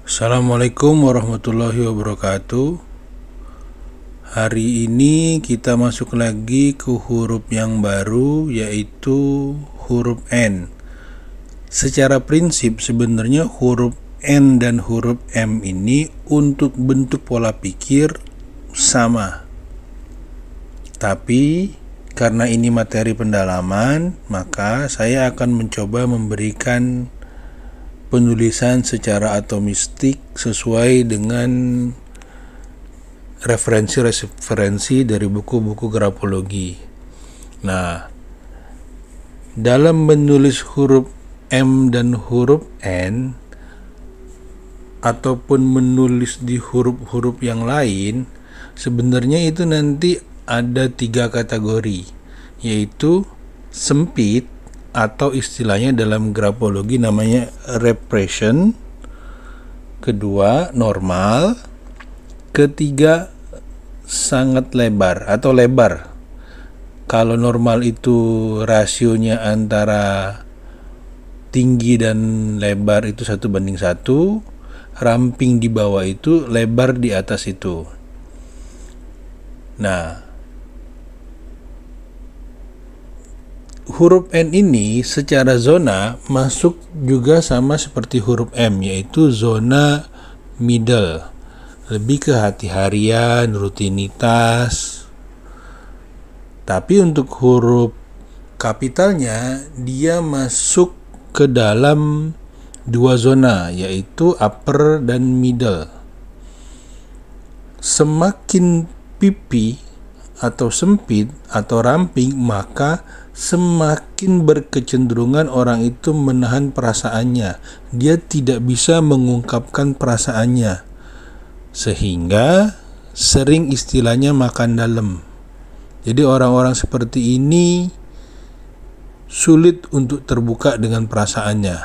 Assalamualaikum warahmatullahi wabarakatuh. Hari ini kita masuk lagi ke huruf yang baru, yaitu huruf N. Secara prinsip sebenarnya huruf N dan huruf M ini untuk bentuk pola pikir sama. Tapi karena ini materi pendalaman, maka saya akan mencoba memberikan penulisan secara atomistik sesuai dengan referensi dari buku-buku grafologi. Nah, dalam menulis huruf M dan huruf N ataupun menulis di huruf-huruf yang lain, sebenarnya itu nanti ada 3 kategori, yaitu sempit, atau istilahnya dalam grafologi namanya repression, kedua normal, ketiga sangat lebar atau lebar. Kalau normal itu rasionya antara tinggi dan lebar itu 1:1, ramping di bawah itu, lebar di atas itu. Nah, huruf N ini secara zona masuk juga sama seperti huruf M, yaitu zona middle, lebih ke hati-harian, rutinitas. Tapi untuk huruf kapitalnya dia masuk ke dalam 2 zona, yaitu upper dan middle. Semakin pipi atau sempit atau ramping, maka semakin berkecenderungan orang itu menahan perasaannya. Dia tidak bisa mengungkapkan perasaannya, sehingga sering istilahnya makan dalam. Jadi orang-orang seperti ini sulit untuk terbuka dengan perasaannya.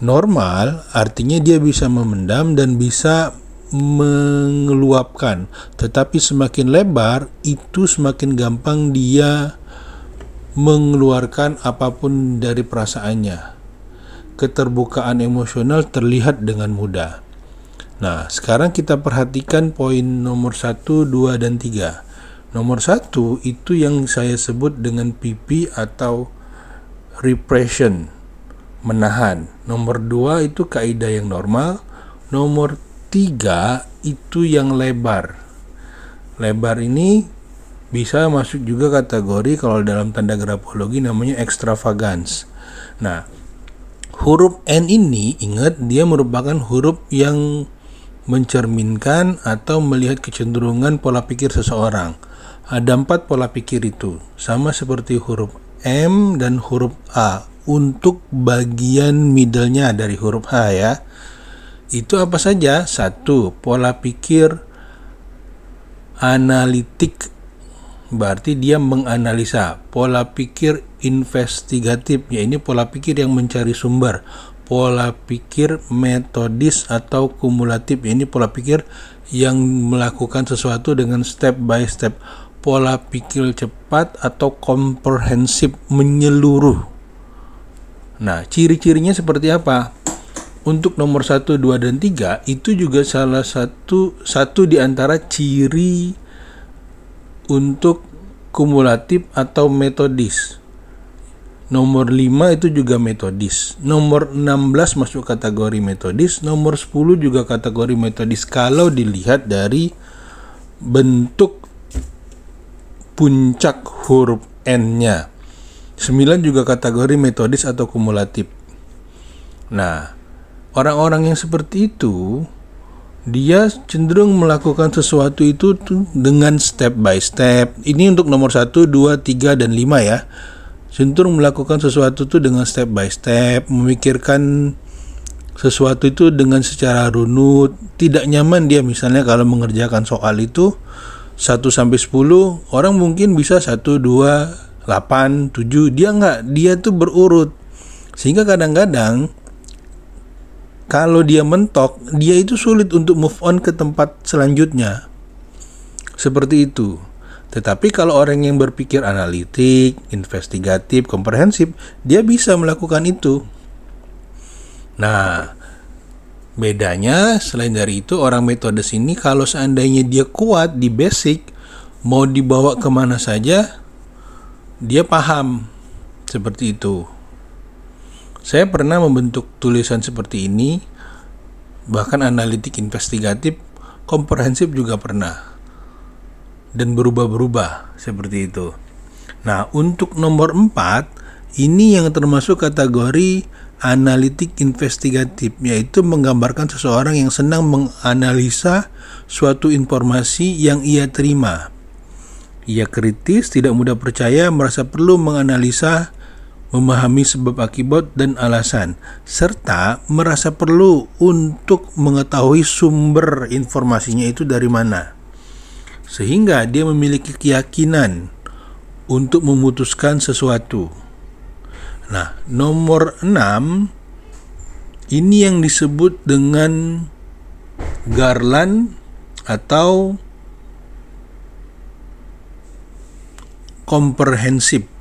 Normal artinya dia bisa memendam dan bisa mengeluapkan, tetapi semakin lebar itu semakin gampang dia mengeluarkan apapun dari perasaannya. Keterbukaan emosional terlihat dengan mudah. Nah, sekarang kita perhatikan poin nomor 1, 2, dan 3. Nomor 1 itu yang saya sebut dengan PP atau repression, menahan. Nomor 2 itu kaidah yang normal. Nomor 3 itu yang lebar. Lebar ini bisa masuk juga kategori, kalau dalam tanda grafologi namanya extravagance. Nah, huruf N ini, ingat, dia merupakan huruf yang mencerminkan atau melihat kecenderungan pola pikir seseorang. Ada 4 pola pikir itu, sama seperti huruf M dan huruf A. Untuk bagian middle-nya dari huruf H ya, itu apa saja? 1. Pola pikir analitik, berarti dia menganalisa. Pola pikir investigatif, ya ini pola pikir yang mencari sumber. Pola pikir metodis atau kumulatif, ya ini pola pikir yang melakukan sesuatu dengan step by step. Pola pikir cepat atau komprehensif, menyeluruh. Nah, ciri-cirinya seperti apa? Untuk nomor 1, 2, dan 3 itu juga salah satu di antara ciri untuk kumulatif atau metodis. Nomor 5 itu juga metodis. Nomor 16 masuk kategori metodis. Nomor 10 juga kategori metodis kalau dilihat dari bentuk puncak huruf N-nya. 9 juga kategori metodis atau kumulatif. Nah, orang-orang yang seperti itu, dia cenderung melakukan sesuatu itu dengan step by step. Ini untuk nomor 1, 2, 3, dan 5 ya. Cenderung melakukan sesuatu itu dengan step by step, memikirkan sesuatu itu dengan secara runut. Tidak nyaman dia misalnya kalau mengerjakan soal itu 1-10, orang mungkin bisa 1, 2, 8, 7. Dia enggak, dia tuh berurut. Sehingga kadang-kadang kalau dia mentok, dia itu sulit untuk move on ke tempat selanjutnya. Seperti itu. Tetapi kalau orang yang berpikir analitik, investigatif, komprehensif, dia bisa melakukan itu. Nah, Bedanya selain dari itu, orang metode sini kalau seandainya dia kuat di basic, mau dibawa kemana saja dia paham. Seperti itu. Saya pernah membentuk tulisan seperti ini, bahkan analitik investigatif komprehensif juga pernah, dan berubah-berubah seperti itu. Nah, untuk nomor 4 ini yang termasuk kategori analitik investigatif, yaitu menggambarkan seseorang yang senang menganalisa suatu informasi yang ia terima. Ia kritis, tidak mudah percaya, merasa perlu menganalisa, memahami sebab akibat dan alasan, serta merasa perlu untuk mengetahui sumber informasinya itu dari mana, sehingga dia memiliki keyakinan untuk memutuskan sesuatu. Nah, nomor 6 ini yang disebut dengan Garland atau komprehensif.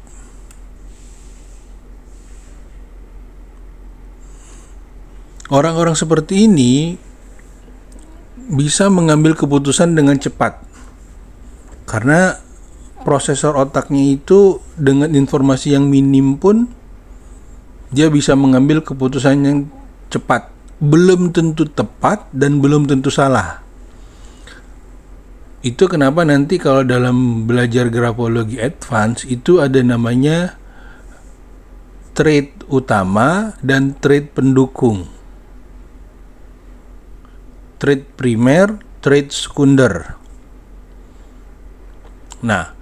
Orang-orang seperti ini bisa mengambil keputusan dengan cepat karena prosesor otaknya itu dengan informasi yang minim pun dia bisa mengambil keputusan yang cepat. Belum tentu tepat dan belum tentu salah. Itu kenapa nanti kalau dalam belajar grafologi advance itu ada namanya trait utama dan trait pendukung. Trait primer, trait sekunder. Nah,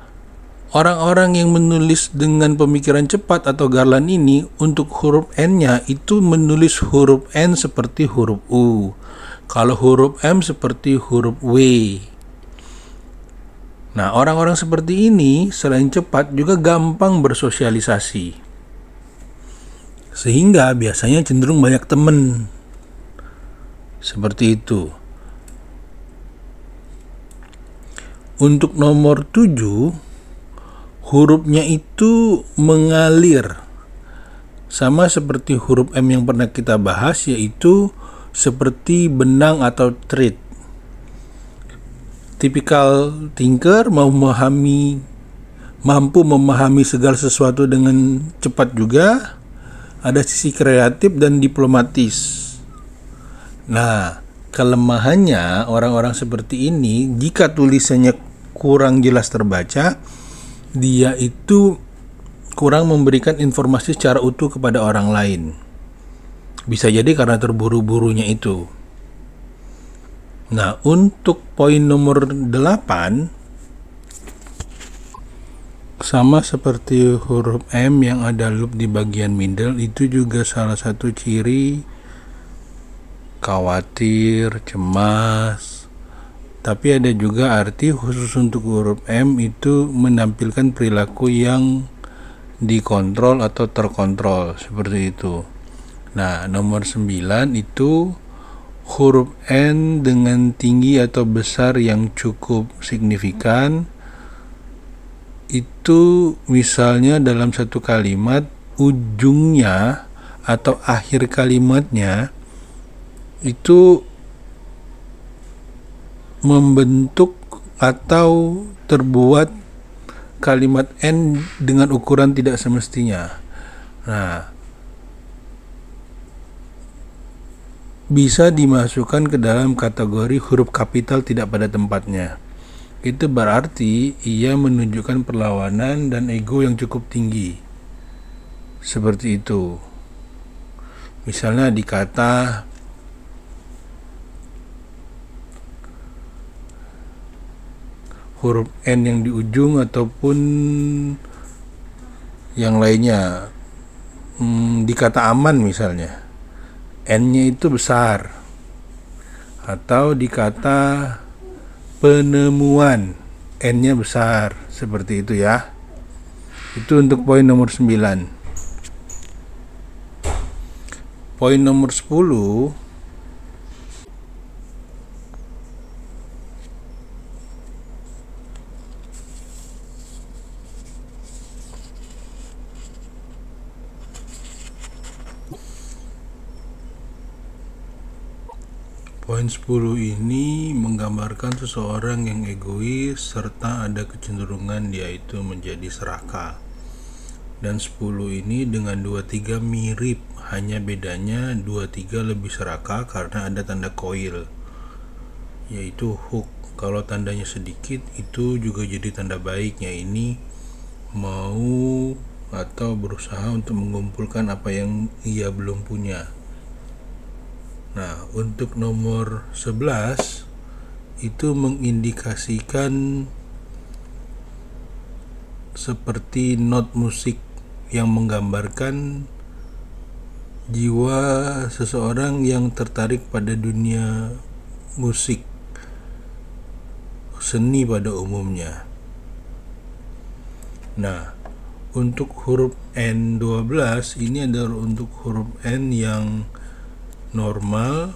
orang-orang yang menulis dengan pemikiran cepat atau Garland ini untuk huruf N-nya itu menulis huruf N seperti huruf U. Kalau huruf M seperti huruf W. Nah, orang-orang seperti ini selain cepat juga gampang bersosialisasi. Sehingga biasanya cenderung banyak teman. Seperti itu. Untuk nomor 7, hurufnya itu mengalir. Sama seperti huruf M yang pernah kita bahas, yaitu seperti benang atau thread. Tipikal thinker mampu memahami segala sesuatu dengan cepat juga. Ada sisi kreatif dan diplomatis. Nah, kelemahannya orang-orang seperti ini, jika tulisannya kurang jelas terbaca, dia itu kurang memberikan informasi secara utuh kepada orang lain. Bisa jadi karena terburu-burunya itu. Nah, untuk poin nomor 8, sama seperti huruf M yang ada loop di bagian middle, itu juga salah satu ciri khawatir, cemas. Tapi ada juga arti khusus untuk huruf M itu menampilkan perilaku yang dikontrol atau terkontrol, seperti itu. Nah, nomor 9 itu huruf N dengan tinggi atau besar yang cukup signifikan. Itu misalnya dalam satu kalimat, ujungnya atau akhir kalimatnya itu membentuk atau terbuat kalimat N dengan ukuran tidak semestinya. Nah, bisa dimasukkan ke dalam kategori huruf kapital tidak pada tempatnya. Itu berarti ia menunjukkan perlawanan dan ego yang cukup tinggi. Seperti itu. Misalnya di kata huruf N yang di ujung ataupun yang lainnya, di kata aman misalnya, N-nya itu besar. Atau di kata penemuan, N-nya besar. Seperti itu ya. Itu untuk poin nomor 9. Poin nomor 10, Poin 10 ini menggambarkan seseorang yang egois serta ada kecenderungan dia itu menjadi serakah. Dan 10 ini dengan 23 mirip, hanya bedanya 23 lebih serakah karena ada tanda koil, yaitu hook. Kalau tandanya sedikit itu juga jadi tanda baiknya, ini mau atau berusaha untuk mengumpulkan apa yang ia belum punya. Nah, untuk nomor 11 itu mengindikasikan seperti not musik yang menggambarkan jiwa seseorang yang tertarik pada dunia musik, seni pada umumnya. Nah, untuk huruf N12 ini adalah untuk huruf N yang normal,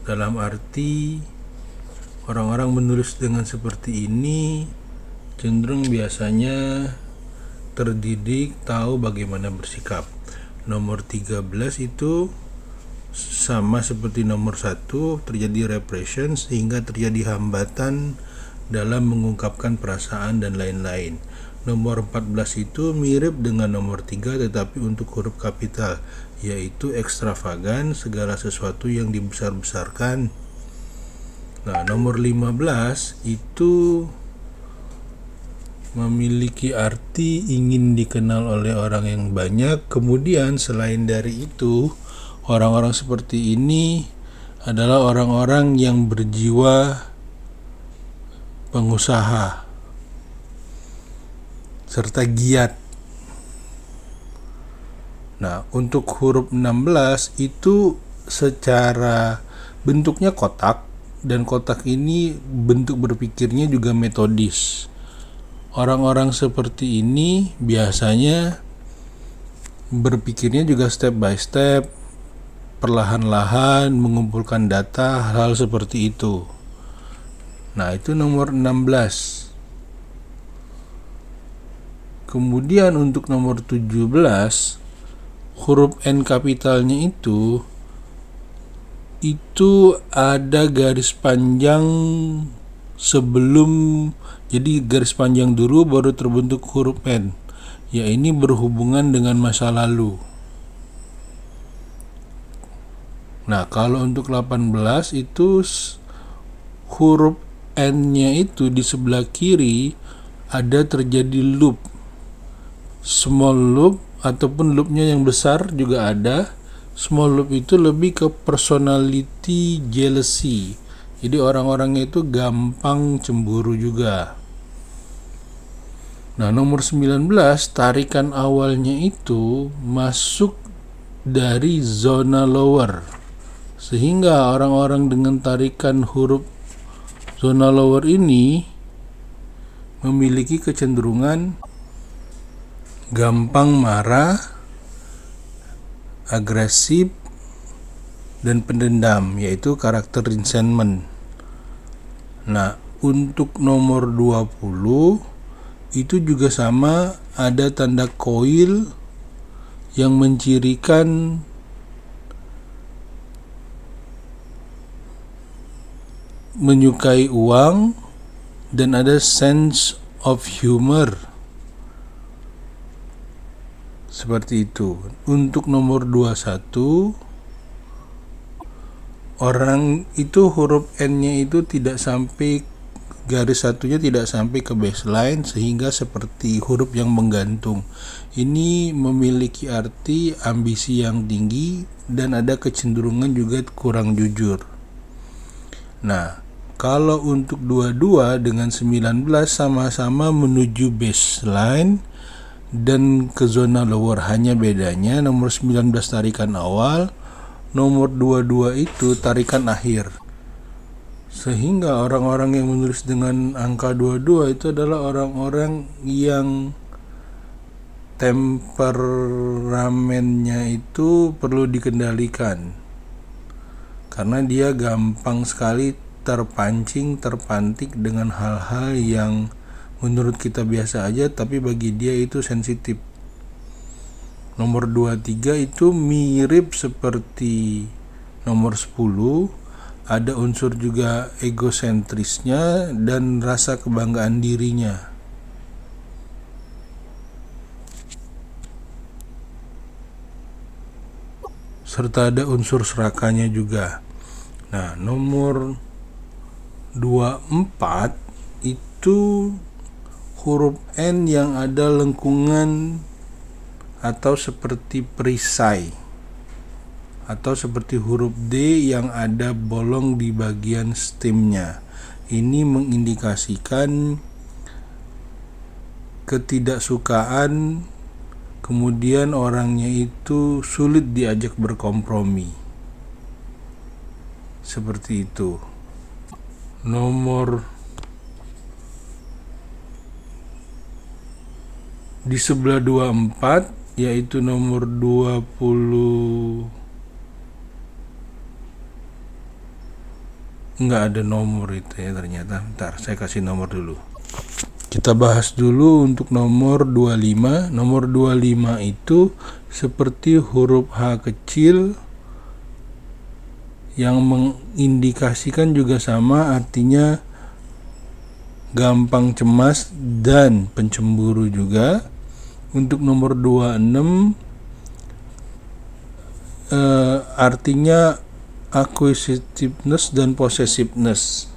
dalam arti orang-orang menulis dengan seperti ini cenderung biasanya terdidik, tahu bagaimana bersikap. Nomor 13 itu sama seperti nomor 1, terjadi repression sehingga terjadi hambatan dalam mengungkapkan perasaan dan lain-lain. Nomor 14 itu mirip dengan nomor 3 tetapi untuk huruf kapital, yaitu ekstravagan, segala sesuatu yang dibesar-besarkan. Nah, nomor 15 itu memiliki arti ingin dikenal oleh orang yang banyak. Kemudian selain dari itu, orang-orang seperti ini adalah orang-orang yang berjiwa pengusaha serta giat. Nah, untuk huruf 16 itu secara bentuknya kotak, dan kotak ini bentuk berpikirnya juga metodis. Orang-orang seperti ini biasanya berpikirnya juga step by step, perlahan-lahan mengumpulkan data, hal seperti itu. Nah, itu nomor 16. Kemudian untuk nomor 17, huruf N kapitalnya itu ada garis panjang sebelum, jadi garis panjang dulu baru terbentuk huruf N. Ya, ini berhubungan dengan masa lalu. Nah, kalau untuk 18 itu huruf N-nya itu di sebelah kiri ada terjadi loop, small loop ataupun loopnya yang besar juga ada. Small loop itu lebih ke personality jealousy, jadi orang-orangnya itu gampang cemburu juga. Nah, nomor 19 tarikan awalnya itu masuk dari zona lower, sehingga orang-orang dengan tarikan huruf zona lower ini memiliki kecenderungan gampang marah, agresif, dan pendendam, yaitu karakter resentment. Nah, untuk nomor 20 itu juga sama, ada tanda koil yang mencirikan menyukai uang dan ada sense of humor. Seperti itu. Untuk nomor 21, orang itu huruf N-nya itu tidak sampai, garis satunya tidak sampai ke baseline, sehingga seperti huruf yang menggantung. Ini memiliki arti ambisi yang tinggi dan ada kecenderungan juga kurang jujur. Nah, kalau untuk 22 dengan 19 sama-sama menuju baseline dan ke zona lower, hanya bedanya nomor 19 tarikan awal, nomor 22 itu tarikan akhir. Sehingga orang-orang yang menulis dengan angka 22 itu adalah orang-orang yang temperamennya itu perlu dikendalikan, karena dia gampang sekali terpantik dengan hal-hal yang menurut kita biasa aja, tapi bagi dia itu sensitif. Nomor 23 itu mirip seperti nomor 10, ada unsur juga egosentrisnya dan rasa kebanggaan dirinya. Serta ada unsur serakahnya juga. Nah, nomor 24 itu huruf N yang ada lengkungan atau seperti perisai, atau seperti huruf D yang ada bolong di bagian stemnya. Ini mengindikasikan ketidaksukaan, kemudian orangnya itu sulit diajak berkompromi. Seperti itu. Nomor di sebelah 24 yaitu nomor 20, nggak ada nomor itu ya ternyata. Bentar, saya kasih nomor dulu. Kita bahas dulu untuk nomor 25. Nomor 25 itu seperti huruf H kecil yang mengindikasikan juga sama, artinya gampang cemas dan pencemburu juga. Untuk nomor 26 artinya acquisitiveness dan possessiveness.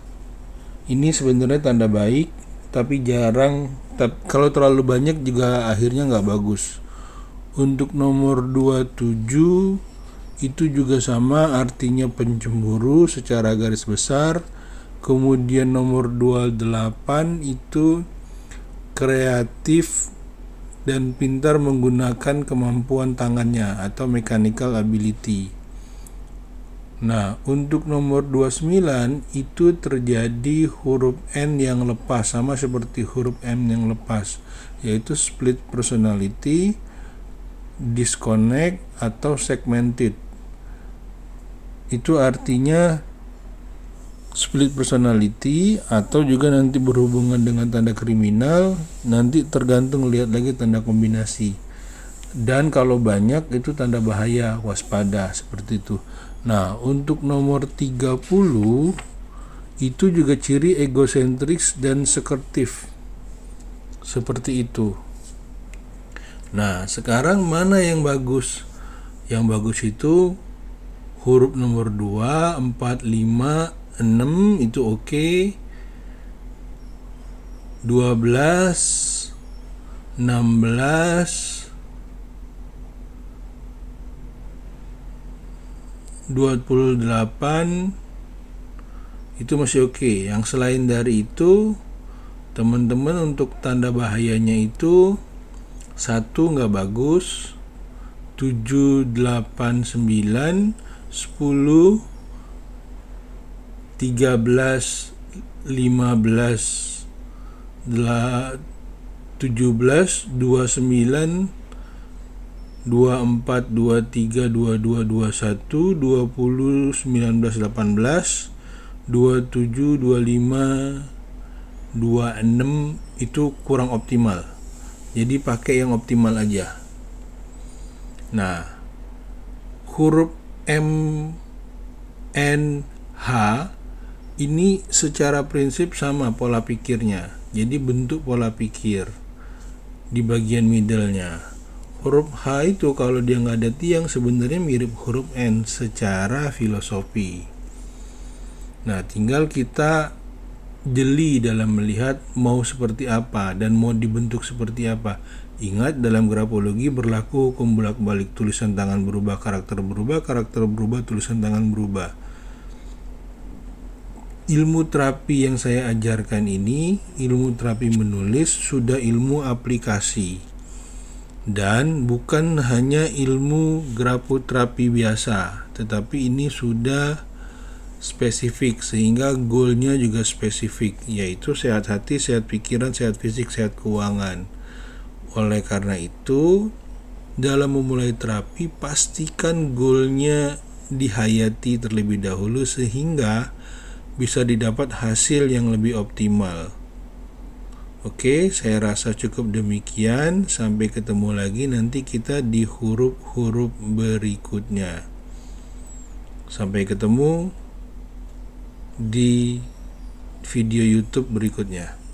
Ini sebenarnya tanda baik, tapi jarang, kalau terlalu banyak juga akhirnya nggak bagus. Untuk nomor 27 itu juga sama, artinya pencemburu secara garis besar. Kemudian nomor 28 itu kreatif dan pintar menggunakan kemampuan tangannya atau mechanical ability. Nah, untuk nomor 29 itu terjadi huruf N yang lepas, sama seperti huruf M yang lepas, yaitu split personality, disconnect, atau segmented. Itu artinya split personality, atau juga nanti berhubungan dengan tanda kriminal, nanti tergantung lihat lagi tanda kombinasi. Dan kalau banyak itu tanda bahaya, waspada, seperti itu. Nah, untuk nomor 30 itu juga ciri egosentris dan sekretif, seperti itu. Nah, sekarang mana yang bagus? Yang bagus itu huruf nomor 2, 4, 5, 6 itu oke. 12, 16, 28 itu masih oke. Yang selain dari itu, teman-teman, untuk tanda bahayanya itu 1 nggak bagus, 7, 8, 9, 10, 13, 15, 17, 29, 24, 23, 22, 21, 20, 19, 18, 27, 25, 26 itu kurang optimal. Jadi pakai yang optimal aja. Nah, huruf M, N, H ini secara prinsip sama pola pikirnya. Jadi bentuk pola pikir di bagian middle-nya. Huruf H itu kalau dia nggak ada tiang sebenarnya mirip huruf N secara filosofi. Nah, tinggal kita jeli dalam melihat mau seperti apa dan mau dibentuk seperti apa. Ingat, dalam grafologi berlaku hukum bolak-balik, tulisan tangan berubah, karakter berubah, tulisan tangan berubah. Ilmu terapi yang saya ajarkan ini, ilmu terapi menulis, sudah ilmu aplikasi dan bukan hanya ilmu grafoterapi biasa, tetapi ini sudah spesifik, sehingga goalnya juga spesifik, yaitu sehat hati, sehat pikiran, sehat fisik, sehat keuangan. Oleh karena itu, dalam memulai terapi, pastikan goalnya dihayati terlebih dahulu sehingga bisa didapat hasil yang lebih optimal. Oke, saya rasa cukup demikian. Sampai ketemu lagi nanti kita di huruf-huruf berikutnya. Sampai ketemu. di video YouTube berikutnya.